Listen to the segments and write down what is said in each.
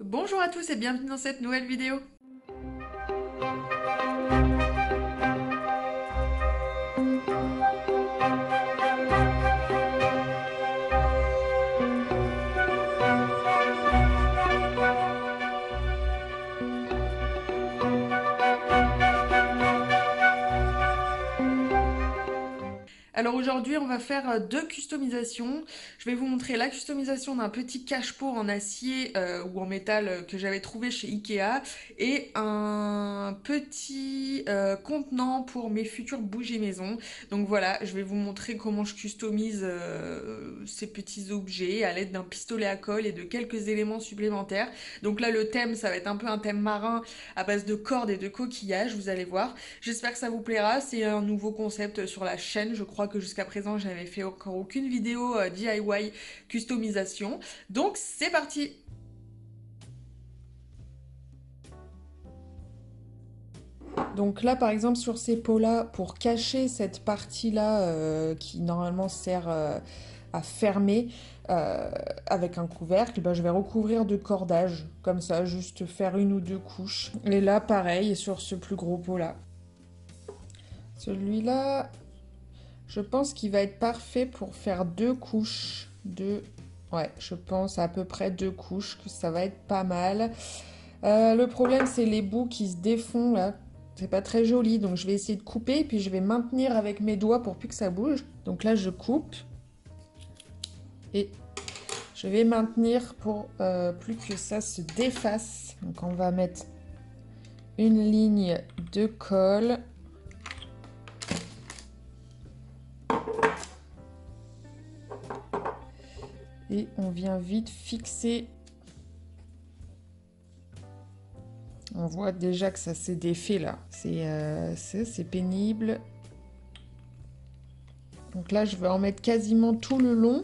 Bonjour à tous et bienvenue dans cette nouvelle vidéo. Alors aujourd'hui, on va faire deux customisations. Je vais vous montrer la customisation d'un petit cache-pot en acier ou en métal que j'avais trouvé chez Ikea et un petit contenant pour mes futures bougies maison. Donc voilà, je vais vous montrer comment je customise ces petits objets à l'aide d'un pistolet à colle et de quelques éléments supplémentaires. Donc là, le thème, ça va être un peu un thème marin à base de cordes et de coquillages, vous allez voir. J'espère que ça vous plaira. C'est un nouveau concept sur la chaîne. Je crois que jusqu'à présent, j'avais fait encore aucune vidéo DIY customisation. Donc, c'est parti! Donc là, par exemple, sur ces pots-là, pour cacher cette partie-là qui normalement sert à fermer avec un couvercle, ben, je vais recouvrir de cordage, comme ça, juste faire une ou deux couches. Et là, pareil, sur ce plus gros pot-là. Celui-là, je pense qu'il va être parfait pour faire deux couches. Ouais, je pense à peu près deux couches, que ça va être pas mal. Le problème, c'est les bouts qui se défont là. C'est pas très joli, donc je vais essayer de couper, puis je vais maintenir avec mes doigts pour plus que ça bouge. Donc là, je coupe. Et je vais maintenir pour plus que ça se défasse. Donc on va mettre une ligne de colle. Et on vient vite fixer. On voit déjà que ça s'est défait là. C'est pénible. Donc là, je vais en mettre quasiment tout le long.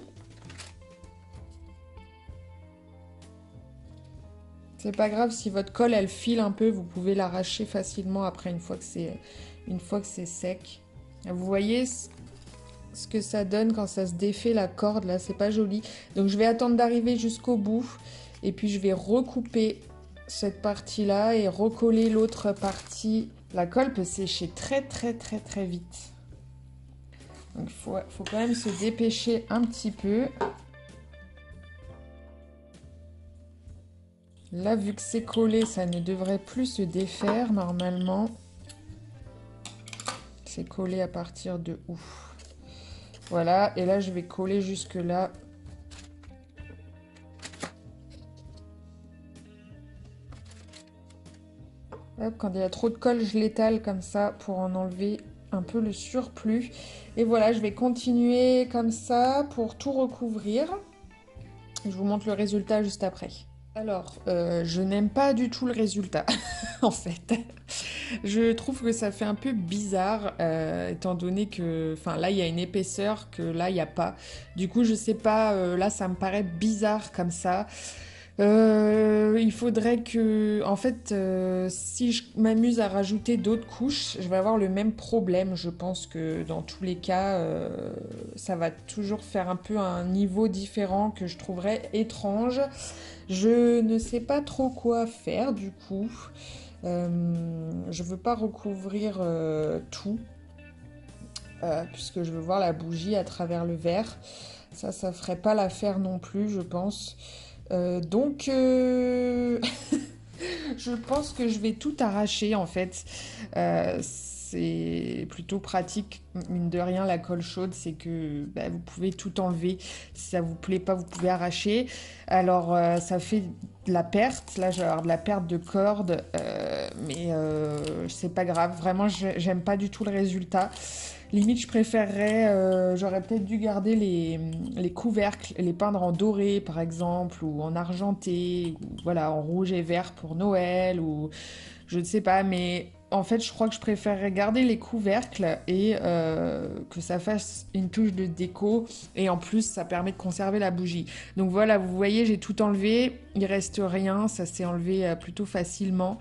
C'est pas grave si votre colle elle file un peu, vous pouvez l'arracher facilement après une fois que c'est sec. Vous voyez ce que ça donne quand ça se défait la corde là, c'est pas joli. Donc je vais attendre d'arriver jusqu'au bout et puis je vais recouper cette partie là et recoller l'autre partie. La colle peut sécher très vite. Donc il faut quand même se dépêcher un petit peu. Là, vu que c'est collé, ça ne devrait plus se défaire normalement. C'est collé à partir de où? Voilà, et là, je vais coller jusque là. Hop, quand il y a trop de colle, je l'étale comme ça pour en enlever un peu le surplus. Et voilà, je vais continuer comme ça pour tout recouvrir. Je vous montre le résultat juste après. Alors, je n'aime pas du tout le résultat, en fait. Je trouve que ça fait un peu bizarre, étant donné que... Enfin, là, il y a une épaisseur que là, il n'y a pas. Du coup, je sais pas, là, ça me paraît bizarre comme ça. Il faudrait que... En fait, si je m'amuse à rajouter d'autres couches, je vais avoir le même problème. Je pense que dans tous les cas, ça va toujours faire un peu un niveau différent que je trouverais étrange. Je ne sais pas trop quoi faire du coup. Je veux pas recouvrir tout puisque je veux voir la bougie à travers le verre. Ça ferait pas l'affaire non plus, je pense. Donc, je pense que je vais tout arracher en fait. C'est plutôt pratique, mine de rien, la colle chaude, c'est que bah, vous pouvez tout enlever. Si ça vous plaît pas, vous pouvez arracher. Alors, ça fait de la perte. Là, je vais avoir de la perte de corde, mais c'est pas grave. Vraiment, j'aime pas du tout le résultat. Limite, je préférerais, j'aurais peut-être dû garder les couvercles, les peindre en doré par exemple, ou en argenté, ou voilà, en rouge et vert pour Noël, ou je ne sais pas, mais en fait, je crois que je préférerais garder les couvercles et que ça fasse une touche de déco, et en plus, ça permet de conserver la bougie. Donc voilà, vous voyez, j'ai tout enlevé, il reste rien, ça s'est enlevé plutôt facilement.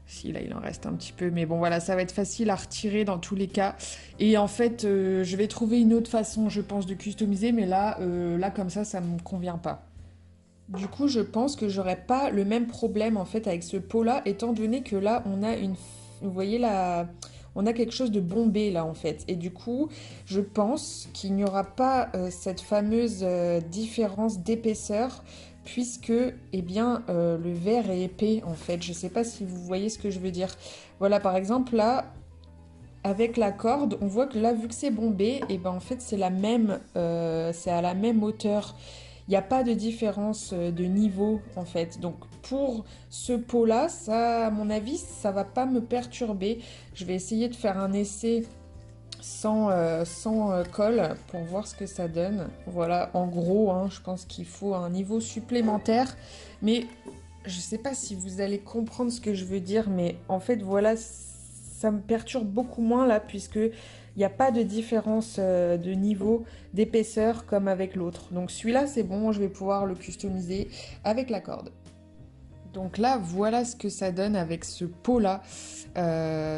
Si là il en reste un petit peu, mais bon voilà, ça va être facile à retirer dans tous les cas. Et en fait, je vais trouver une autre façon, je pense, de customiser, mais là comme ça me convient pas. Du coup, je pense que j'aurais pas le même problème en fait avec ce pot-là, étant donné que là, on a vous voyez là, on a quelque chose de bombé là en fait. Et du coup, je pense qu'il n'y aura pas cette fameuse différence d'épaisseur, puisque, eh bien, le verre est épais en fait. Je sais pas si vous voyez ce que je veux dire. Voilà, par exemple là. Avec la corde, on voit que là, vu que c'est bombé, et ben en fait c'est à la même hauteur. Il n'y a pas de différence de niveau en fait. Donc pour ce pot-là, ça, à mon avis, ça va pas me perturber. Je vais essayer de faire un essai sans colle pour voir ce que ça donne. Voilà, en gros, hein, je pense qu'il faut un niveau supplémentaire. Mais je sais pas si vous allez comprendre ce que je veux dire, mais en fait, voilà, ça me perturbe beaucoup moins là, puisque il n'y a pas de différence de niveau d'épaisseur comme avec l'autre. Donc celui-là, c'est bon, je vais pouvoir le customiser avec la corde. Donc là, voilà ce que ça donne avec ce pot-là.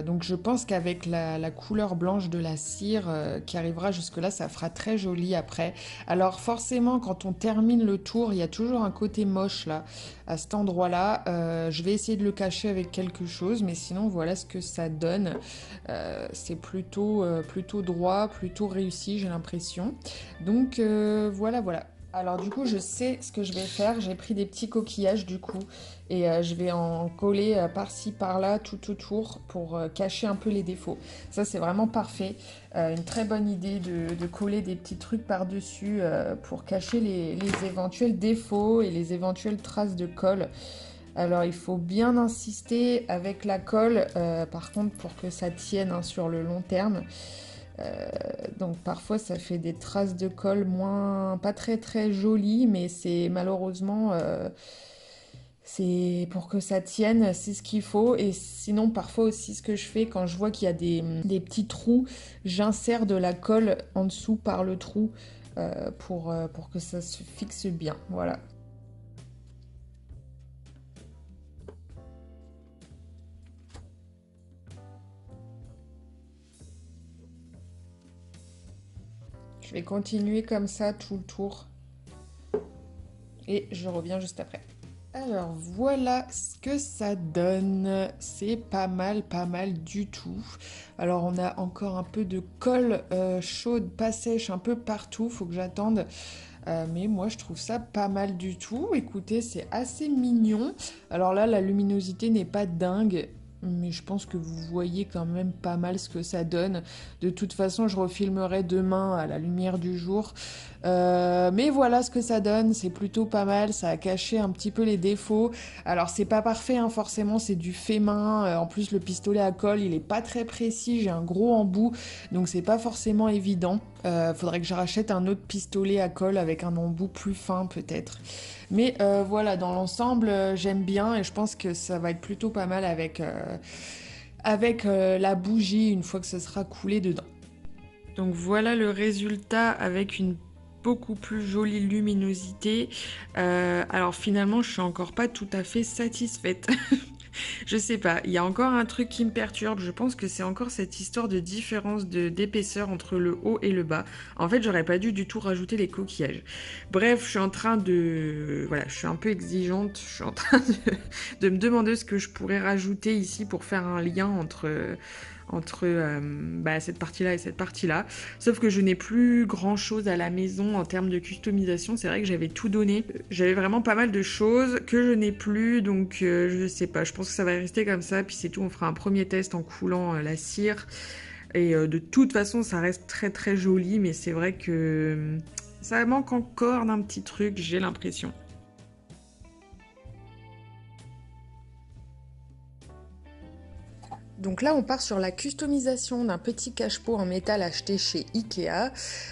Donc je pense qu'avec la couleur blanche de la cire qui arrivera jusque-là, ça fera très joli après. Alors forcément, quand on termine le tour, il y a toujours un côté moche là, à cet endroit-là. Je vais essayer de le cacher avec quelque chose, mais sinon voilà ce que ça donne. C'est plutôt droit, plutôt réussi, j'ai l'impression. Donc voilà. Alors du coup, je sais ce que je vais faire. J'ai pris des petits coquillages du coup et je vais en coller par-ci par-là tout autour pour cacher un peu les défauts. Ça, c'est vraiment parfait. Une très bonne idée de coller des petits trucs par-dessus pour cacher les éventuels défauts et les éventuelles traces de colle. Alors, il faut bien insister avec la colle, par contre, pour que ça tienne hein, sur le long terme. Donc parfois ça fait des traces de colle pas très très jolies, mais c'est malheureusement c'est pour que ça tienne, c'est ce qu'il faut. Et sinon parfois aussi ce que je fais quand je vois qu'il y a des petits trous, j'insère de la colle en dessous par le trou pour que ça se fixe bien. Voilà. Je vais continuer comme ça tout le tour et je reviens juste après. Alors voilà ce que ça donne, c'est pas mal du tout. Alors on a encore un peu de colle chaude, pas sèche, un peu partout, faut que j'attende. Mais moi je trouve ça pas mal du tout. Écoutez, c'est assez mignon. Alors là, la luminosité n'est pas dingue. Mais je pense que vous voyez quand même pas mal ce que ça donne. De toute façon, je refilmerai demain à la lumière du jour. Mais voilà ce que ça donne. C'est plutôt pas mal. Ça a caché un petit peu les défauts. Alors, c'est pas parfait, hein, forcément. C'est du fait main. En plus, le pistolet à colle, il est pas très précis. J'ai un gros embout. Donc, c'est pas forcément évident. Faudrait que je rachète un autre pistolet à colle avec un embout plus fin, peut-être. Mais voilà, dans l'ensemble, j'aime bien et je pense que ça va être plutôt pas mal avec la bougie une fois que ce sera coulé dedans. Donc voilà le résultat avec une beaucoup plus jolie luminosité. Alors finalement, je suis encore pas tout à fait satisfaite. Je sais pas, il y a encore un truc qui me perturbe, je pense que c'est encore cette histoire de différence d'épaisseur entre le haut et le bas. En fait, j'aurais pas dû du tout rajouter les coquillages. Bref, je suis en train de... Voilà, je suis un peu exigeante, je suis en train de me demander ce que je pourrais rajouter ici pour faire un lien entre cette partie-là et cette partie-là. Sauf que je n'ai plus grand-chose à la maison en termes de customisation. C'est vrai que j'avais tout donné. J'avais vraiment pas mal de choses que je n'ai plus, donc je sais pas. Je pense que ça va rester comme ça, puis c'est tout. On fera un premier test en coulant la cire. Et de toute façon, ça reste très très joli, mais c'est vrai que ça manque encore d'un petit truc, j'ai l'impression. Donc là, on part sur la customisation d'un petit cache-pot en métal acheté chez Ikea.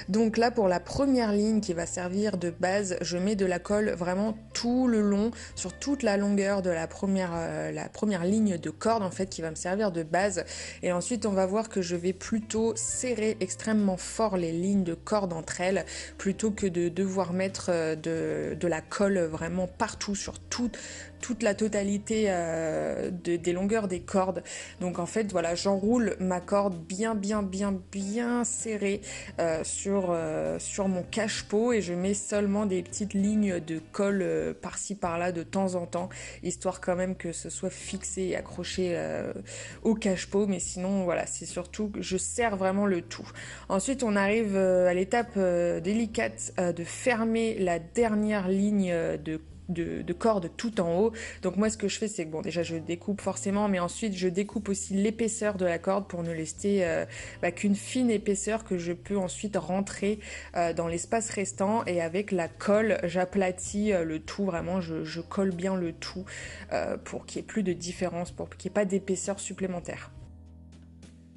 Donc là, pour la première ligne qui va servir de base, je mets de la colle vraiment tout le long, sur toute la longueur de la première ligne de corde en fait, qui va me servir de base. Et ensuite, on va voir que je vais plutôt serrer extrêmement fort les lignes de corde entre elles, plutôt que de devoir mettre de la colle vraiment partout sur toute la totalité des longueurs des cordes. Donc en fait voilà, j'enroule ma corde bien serrée sur mon cache-pot et je mets seulement des petites lignes de colle par-ci par-là de temps en temps, histoire quand même que ce soit fixé et accroché au cache-pot. Mais sinon voilà, c'est surtout que je serre vraiment le tout. Ensuite on arrive à l'étape délicate de fermer la dernière ligne de corde tout en haut. Donc moi ce que je fais, c'est que bon, déjà je découpe forcément, mais ensuite je découpe aussi l'épaisseur de la corde pour ne laisser qu'une fine épaisseur que je peux ensuite rentrer dans l'espace restant, et avec la colle j'aplatis le tout, vraiment je colle bien le tout pour qu'il n'y ait plus de différence, pour qu'il n'y ait pas d'épaisseur supplémentaire.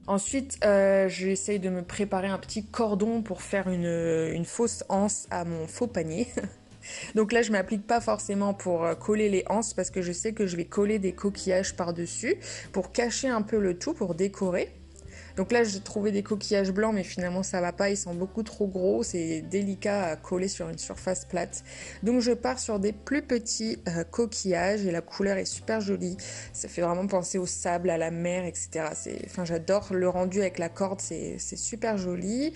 Ensuite, j'essaye de me préparer un petit cordon pour faire une fausse anse à mon faux panier. Donc là, je m'applique pas forcément pour coller les anses parce que je sais que je vais coller des coquillages par-dessus pour cacher un peu le tout, pour décorer. Donc là, j'ai trouvé des coquillages blancs, mais finalement, ça va pas. Ils sont beaucoup trop gros. C'est délicat à coller sur une surface plate. Donc, je pars sur des plus petits coquillages et la couleur est super jolie. Ça fait vraiment penser au sable, à la mer, etc. Enfin, j'adore le rendu avec la corde. C'est super joli.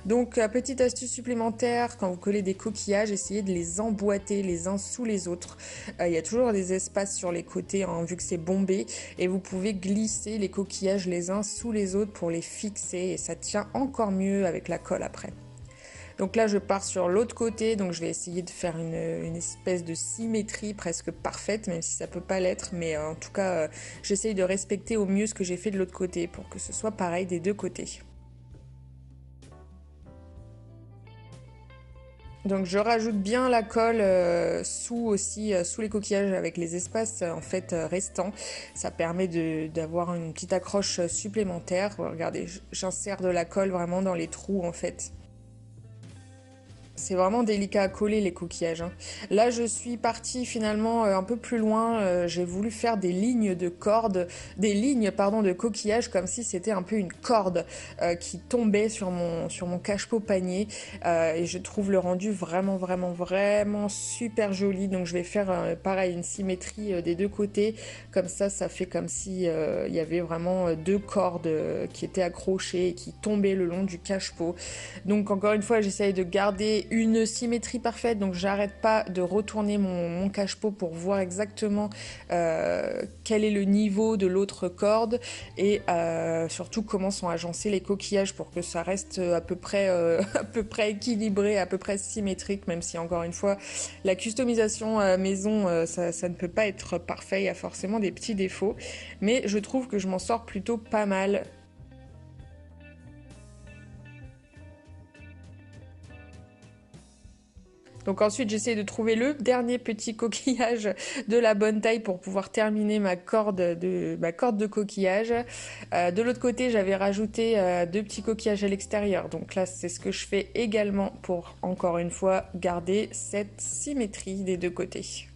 Donc, petite astuce supplémentaire, quand vous collez des coquillages, essayez de les emboîter les uns sous les autres. Il y a toujours des espaces sur les côtés, hein, vu que c'est bombé, et vous pouvez glisser les coquillages les uns sous les autres pour les fixer, et ça tient encore mieux avec la colle après. Donc là je pars sur l'autre côté, donc je vais essayer de faire une espèce de symétrie presque parfaite, même si ça peut pas l'être, mais en tout cas j'essaye de respecter au mieux ce que j'ai fait de l'autre côté pour que ce soit pareil des deux côtés. Donc je rajoute bien la colle sous les coquillages avec les espaces en fait restants. Ça permet d'avoir une petite accroche supplémentaire. Regardez, j'insère de la colle vraiment dans les trous en fait. C'est vraiment délicat à coller les coquillages, hein. Là, je suis partie finalement un peu plus loin. J'ai voulu faire des lignes de de coquillages comme si c'était un peu une corde qui tombait sur mon cache-pot panier. Et je trouve le rendu vraiment super joli. Donc, je vais faire pareil, une symétrie des deux côtés. Comme ça fait comme si il y avait vraiment deux cordes qui étaient accrochées et qui tombaient le long du cache-pot. Donc, encore une fois, j'essaye de garder une symétrie parfaite, donc j'arrête pas de retourner mon cache-pot pour voir exactement quel est le niveau de l'autre corde et surtout comment sont agencés les coquillages pour que ça reste à peu près équilibré, à peu près symétrique, même si encore une fois la customisation maison ça ne peut pas être parfait, il y a forcément des petits défauts, mais je trouve que je m'en sors plutôt pas mal. Donc ensuite, j'essaie de trouver le dernier petit coquillage de la bonne taille pour pouvoir terminer ma corde de coquillage. De l'autre côté, j'avais rajouté deux petits coquillages à l'extérieur. Donc là, c'est ce que je fais également pour, encore une fois, garder cette symétrie des deux côtés.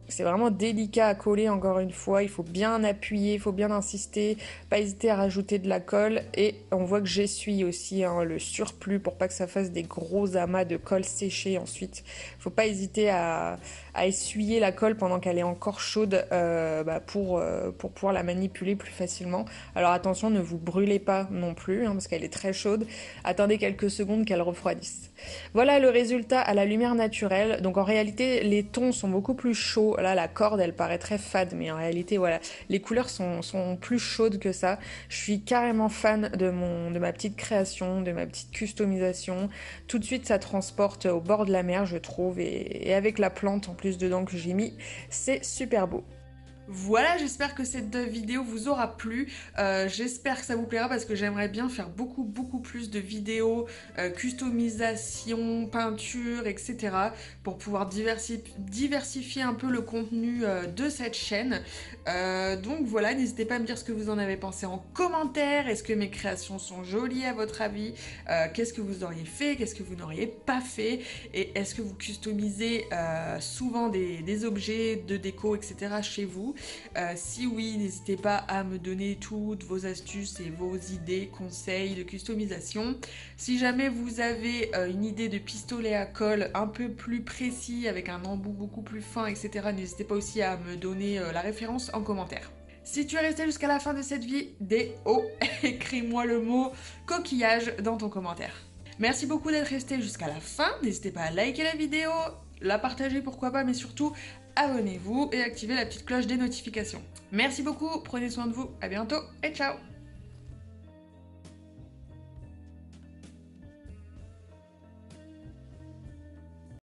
C'est vraiment délicat à coller, encore une fois, il faut bien appuyer, il faut bien insister, pas hésiter à rajouter de la colle, et on voit que j'essuie aussi le surplus pour pas que ça fasse des gros amas de colle séchée ensuite. Faut pas hésiter à essuyer la colle pendant qu'elle est encore chaude pour pouvoir la manipuler plus facilement. Alors attention, ne vous brûlez pas non plus parce qu'elle est très chaude, attendez quelques secondes qu'elle refroidisse. Voilà le résultat à la lumière naturelle. Donc en réalité les tons sont beaucoup plus chauds. Là la corde elle paraît très fade, mais en réalité voilà, les couleurs sont plus chaudes que ça. Je suis carrément fan de ma petite création, de ma petite customisation. Tout de suite ça transporte au bord de la mer, je trouve, et avec la plante en plus dedans que j'ai mis, c'est super beau. Voilà, j'espère que cette vidéo vous aura plu. J'espère que ça vous plaira parce que j'aimerais bien faire beaucoup plus de vidéos customisation, peinture, etc. pour pouvoir diversifier un peu le contenu de cette chaîne. Donc voilà, n'hésitez pas à me dire ce que vous en avez pensé en commentaire. Est-ce que mes créations sont jolies à votre avis? Qu'est-ce que vous auriez fait? Qu'est-ce que vous n'auriez pas fait? Et est-ce que vous customisez souvent des objets de déco, etc. chez vous? vous. Si oui, n'hésitez pas à me donner toutes vos astuces et vos idées, conseils de customisation. Si jamais vous avez une idée de pistolet à colle un peu plus précis, avec un embout beaucoup plus fin, etc., n'hésitez pas aussi à me donner la référence en commentaire. Si tu es resté jusqu'à la fin de cette vidéo, écris-moi le mot coquillage dans ton commentaire. Merci beaucoup d'être resté jusqu'à la fin, n'hésitez pas à liker la vidéo, la partager pourquoi pas, mais surtout abonnez-vous et activez la petite cloche des notifications. Merci beaucoup, prenez soin de vous, à bientôt et ciao!